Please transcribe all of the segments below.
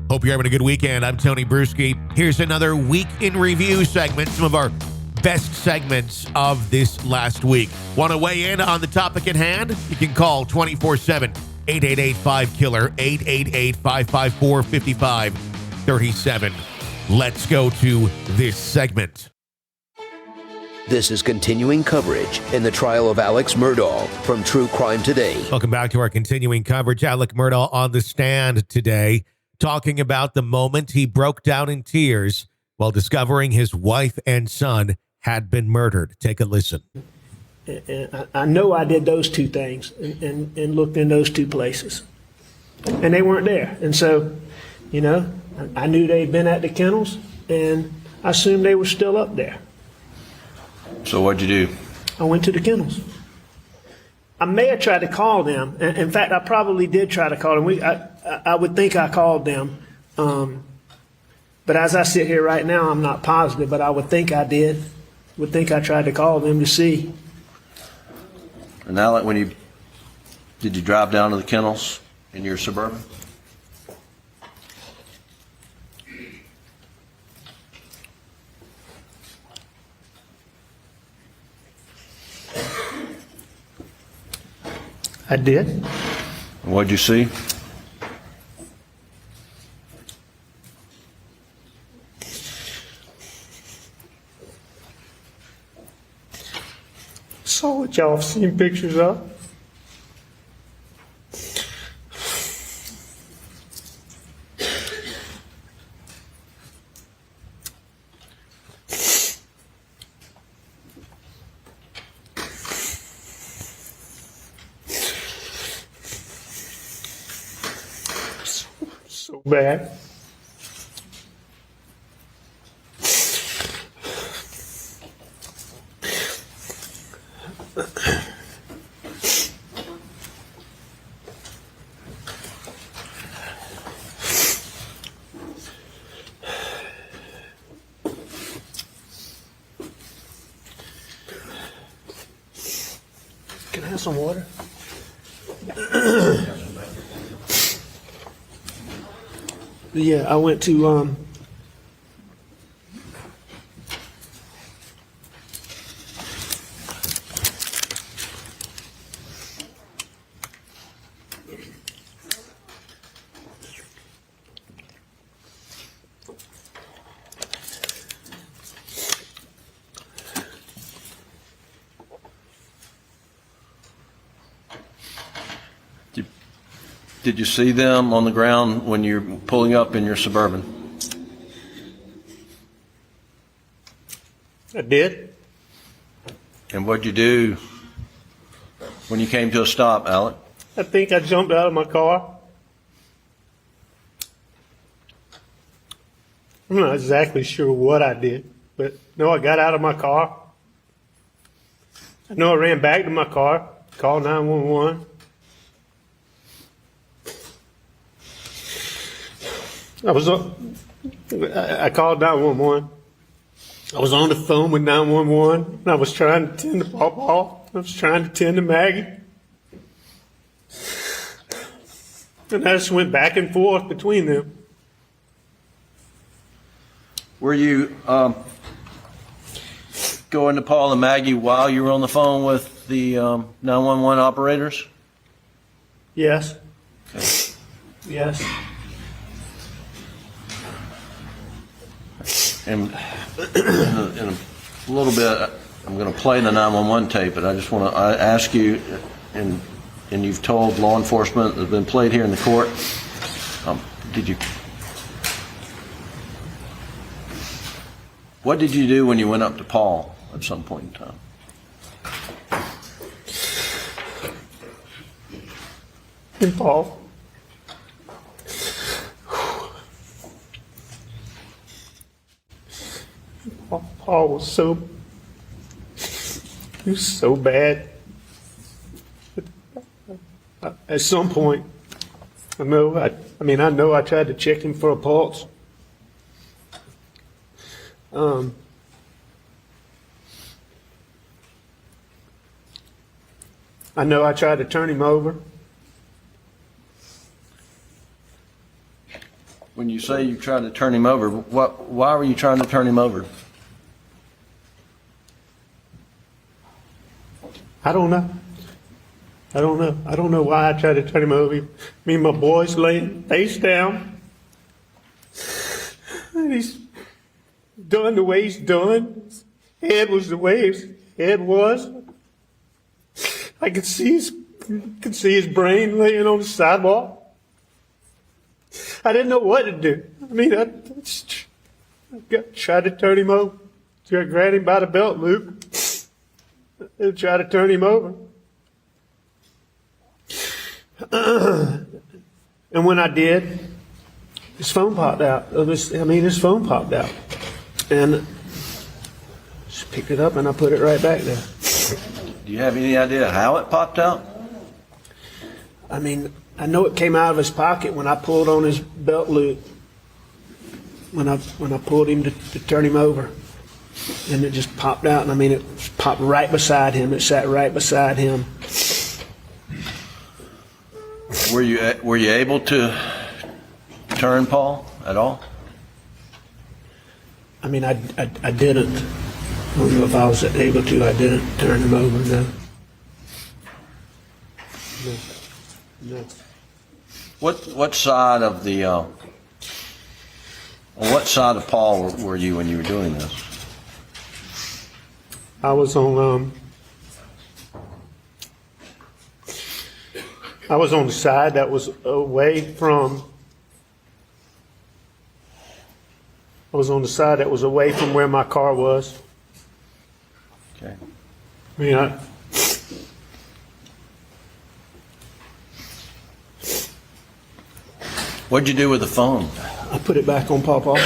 Hope you're having a good weekend. I'm Tony Bruschi. Here's another Week in Review segment, some of our best segments of this last week. Want to weigh in on the topic at hand? You can call 24/7, 888-5KILLER, 888-554-5537. Let's go to this segment. This is continuing coverage in the trial of Alex Murdaugh from True Crime Today. Welcome back to our continuing coverage. Alex Murdaugh on the stand today, talking about the moment he broke down in tears while discovering his wife and son had been murdered. Take a listen. And I know I did those two things and looked in those two places, and they weren't there. And so, you know, I knew they'd been at the kennels, and I assumed they were still up there. So what'd you do? I went to the kennels. I may have tried to call them. In fact, I probably did try to call them. I would think I called them. But as I sit here right now, I'm not positive, but I would think I did. Would think I tried to call them to see. And now, did you drive down to the kennels in your Suburban? I did. What'd you see? Saw what y'all have seen pictures of. So bad. Can I have some water? Yeah, I went to Did you see them on the ground when you're pulling up in your Suburban? I did. And what'd you do when you came to a stop, Alec? I think I jumped out of my car. I'm not exactly sure what I did, but no, I got out of my car. I know I ran back to my car, called 911. I called 911. I was on the phone with 911, and I was trying to tend to Pawpaw. I was trying to tend to Maggie. And I just went back and forth between them. Were you going to Paul and Maggie while you were on the phone with the 911 operators? Yes. Okay. Yes. And in a little bit, I'm going to play the 911 tape, but I just want to ask you, and you've told law enforcement that has been played here in the court, what did you do when you went up to Paul at some point in time? And Paul. Paul was so bad. At some point, I know I tried to check him for a pulse. I know I tried to turn him over. When you say you tried to turn him over, why were you trying to turn him over? I don't know. I don't know why I tried to turn him over. Me and my boys laying face down. And he's done the way he's done. His head was the way his head was. I could see his brain laying on the sidewalk. I didn't know what to do. I mean, I tried to turn him over. I grabbed him by the belt loop and tried to turn him over. And when I did, his phone popped out. His phone popped out. And just picked it up and I put it right back there. Do you have any idea how it popped out? I mean, I know it came out of his pocket when I pulled on his belt loop. When I pulled him to turn him over. And it just popped out. And I mean, it popped right beside him. It sat right beside him. Were you able to turn Paul at all? I mean, I didn't. I don't know if I was able to. I didn't turn him over, no. No. What side of the what side of Paul were you when you were doing this? I was on the side that was away from. I was on the side that was away from where my car was. Okay. I mean, What'd you do with the phone? I put it back on Pawpaw.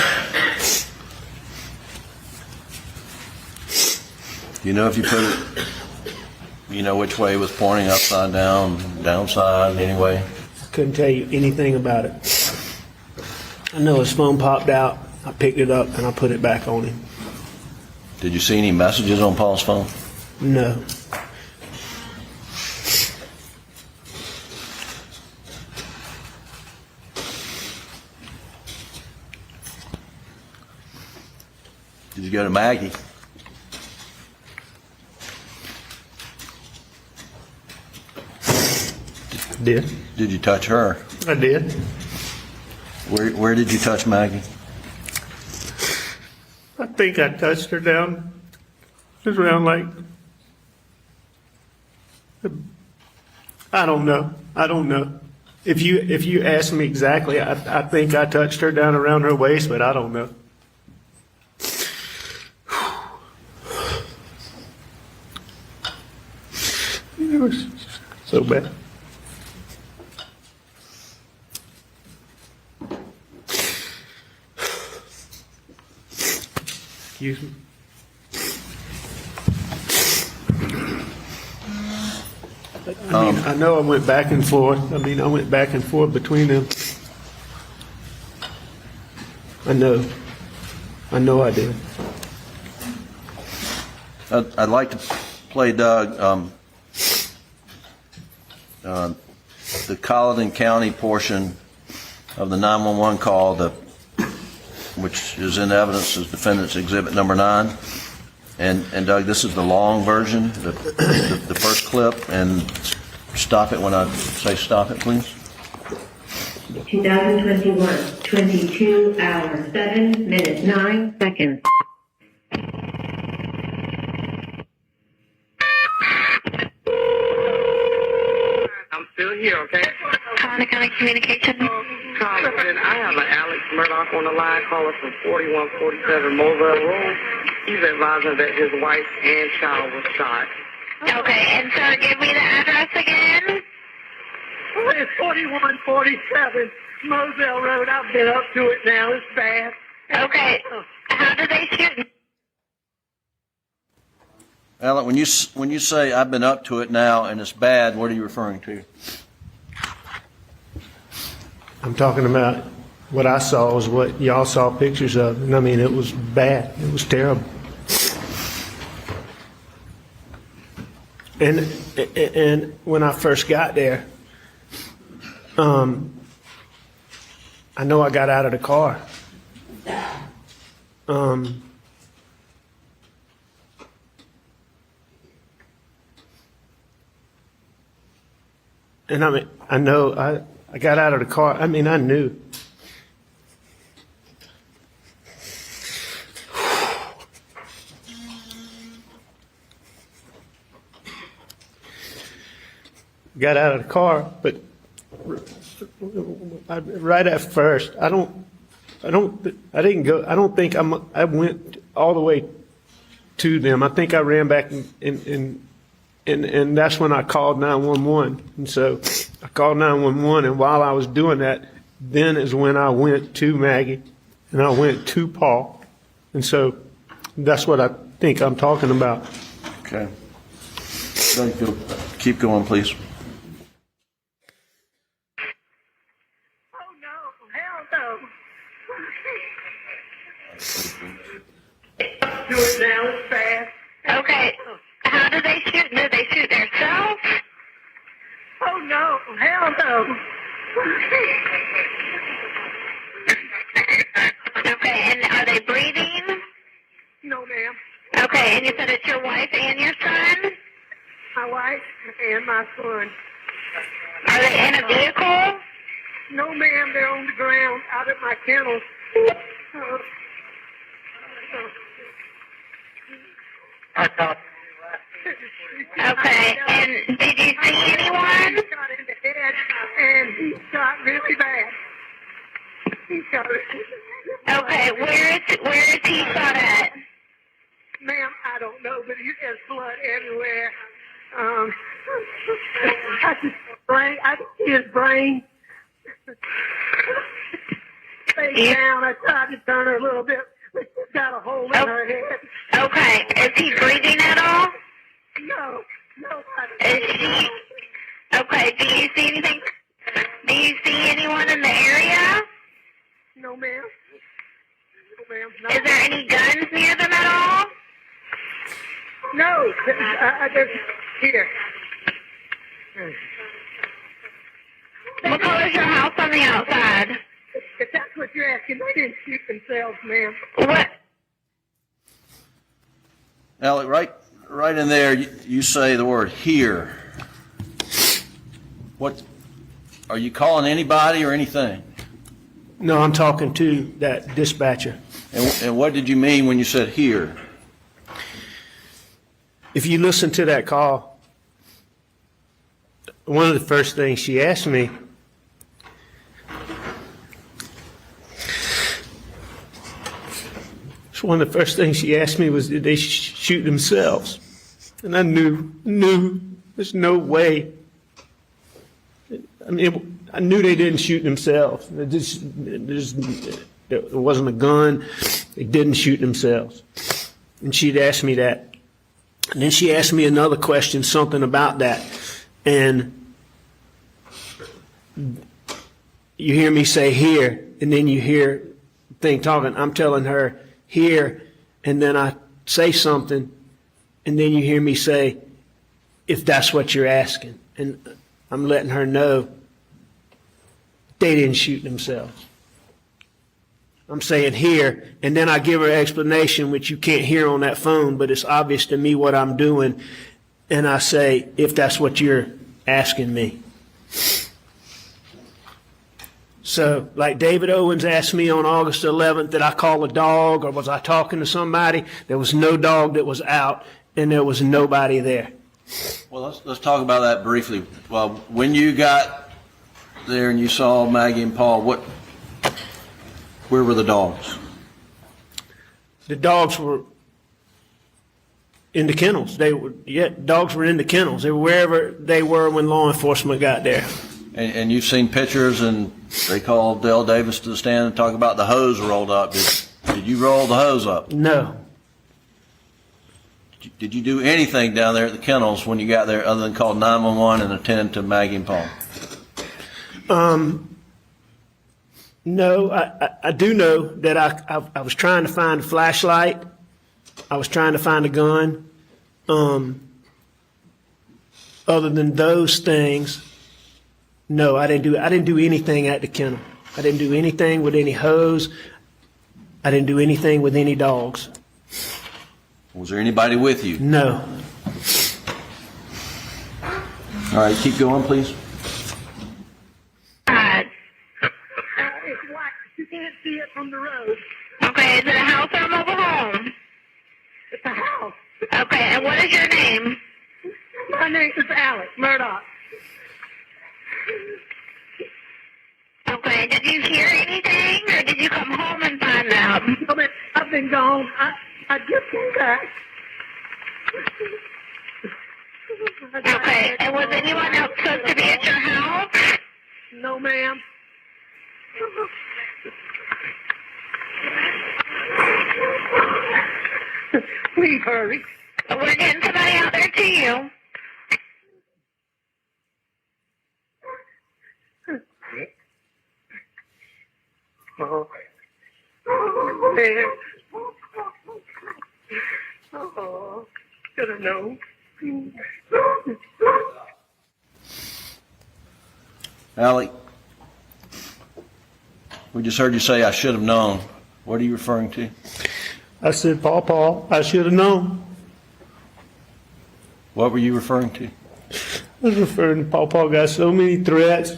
You know if you put it, you know which way it was pointing, upside down, downside, anyway? I couldn't tell you anything about it. I know his phone popped out. I picked it up and I put it back on him. Did you see any messages on Paul's phone? No. Did you go to Maggie? I did. Did you touch her? I did. Where did you touch Maggie? I think I touched her down just around like. I don't know. If you ask me exactly, I think I touched her down around her waist, but I don't know. It was so bad. Excuse me. I mean, I know I went back and forth. I went back and forth between them. I know I did. I'd like to play, Doug, the Colleton County portion of the 911 call, which is in evidence as defendant's exhibit number 9. And Doug, this is the long version, the first clip, and stop it when I say stop it, please. 2021, 22 hours, 7 minutes, 9 seconds. I'm still here, okay? Colleton County Communication. Congressman, I have an Alex Murdaugh on the line calling from 4147 Mobile Road. He's advising that his wife and child was shot. Okay, and sir, give me the address again. It's 4147 Moselle Road. I've been up to it now. It's bad. Okay, how did they shoot? Alec, when you say I've been up to it now and it's bad, what are you referring to? I'm talking about what I saw was what y'all saw pictures of. And I mean, it was bad. It was terrible. And when I first got there, I know I got out of the car. And I know I got out of the car. I knew. Got out of the car, but right at first, I went all the way to them. I think I ran back and that's when I called 911. And so I called 911, and while I was doing that, then is when I went to Maggie and I went to Paul. And so that's what I think I'm talking about. Okay. Keep going, please. Do it now, it's fast. Okay. How do they shoot? Do they shoot themselves? Oh, no. Hell no. Okay, and are they breathing? No, ma'am. Okay, and you said it's your wife and your son? My wife and my son. Are they in a vehicle? No, ma'am. They're on the ground out at my kennel. Okay, and did you see anyone? He shot in the head, and he shot really bad. He shot it. Okay, where is he shot at? Ma'am, I don't know, but there's blood everywhere. I see his brain. Face down, I tried to turn her a little bit. But she's got a hole in her head. Okay. Is he breathing at all? No. Is she? Okay. Do you see anything? Do you see anyone in the area? No, ma'am. No, ma'am. No. Is there any guns near them at all? No. They're here. What color is your house on the outside? If that's what you're asking, they didn't shoot themselves, ma'am. What? Alec, right in there, you say the word here. What? Are you calling anybody or anything? No, I'm talking to that dispatcher. And what did you mean when you said here? If you listen to that call, one of the first things she asked me, one of the first things she asked me was, did they shoot themselves? And I knew there's no way. I knew they didn't shoot themselves. There wasn't a gun. They didn't shoot themselves. And she'd asked me that. And then she asked me another question, something about that. And you hear me say here, and then you hear the thing talking. I'm telling her here, and then I say something, and then you hear me say, if that's what you're asking. And I'm letting her know they didn't shoot themselves. I'm saying here, and then I give her an explanation, which you can't hear on that phone, but it's obvious to me what I'm doing. And I say, if that's what you're asking me. So, like David Owens asked me on August 11th, did I call a dog or was I talking to somebody? There was no dog that was out, and there was nobody there. Well, let's talk about that briefly. Well, when you got there and you saw Maggie and Paul, where were the dogs? The dogs were in the kennels. Dogs were in the kennels. They were wherever they were when law enforcement got there. And you've seen pictures, and they called Dale Davis to the stand and talk about the hose rolled up. Did you roll the hose up? No. Did you do anything down there at the kennels when you got there other than call 911 and attend to Maggie and Paul? No, I do know that I was trying to find a flashlight. I was trying to find a gun. Other than those things, no, I didn't do anything at the kennel. I didn't do anything with any hose. I didn't do anything with any dogs. Was there anybody with you? No. All right, keep going, please. It's white. You can't see it from the road. Okay, is it a house or a mobile home? It's a house. Okay, and what is your name? My name is Alex Murdaugh. Okay, did you hear anything, or did you come home and find out? I've been gone. I just came back. Okay, and was anyone else supposed to be at your house? No, ma'am. Please hurry. We're getting somebody out there to you. Oh, man. Oh, should have known. Alec, we just heard you say, I should have known. What are you referring to? I said, Paw, I should have known. What were you referring to? I was referring to Paw got so many threats.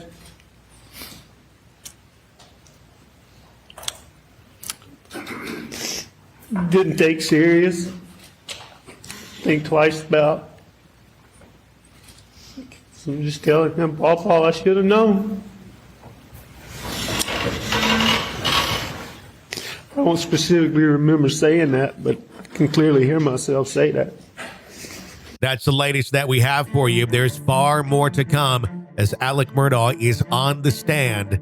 Didn't take serious. Think twice about. So I'm just telling him, Paw, I should have known. I don't specifically remember saying that, but I can clearly hear myself say that. That's the latest that we have for you. There's far more to come as Alec Murdaugh is on the stand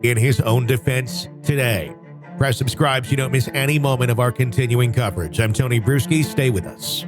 in his own defense today. Press subscribe so you don't miss any moment of our continuing coverage. I'm Tony Bruschi. Stay with us.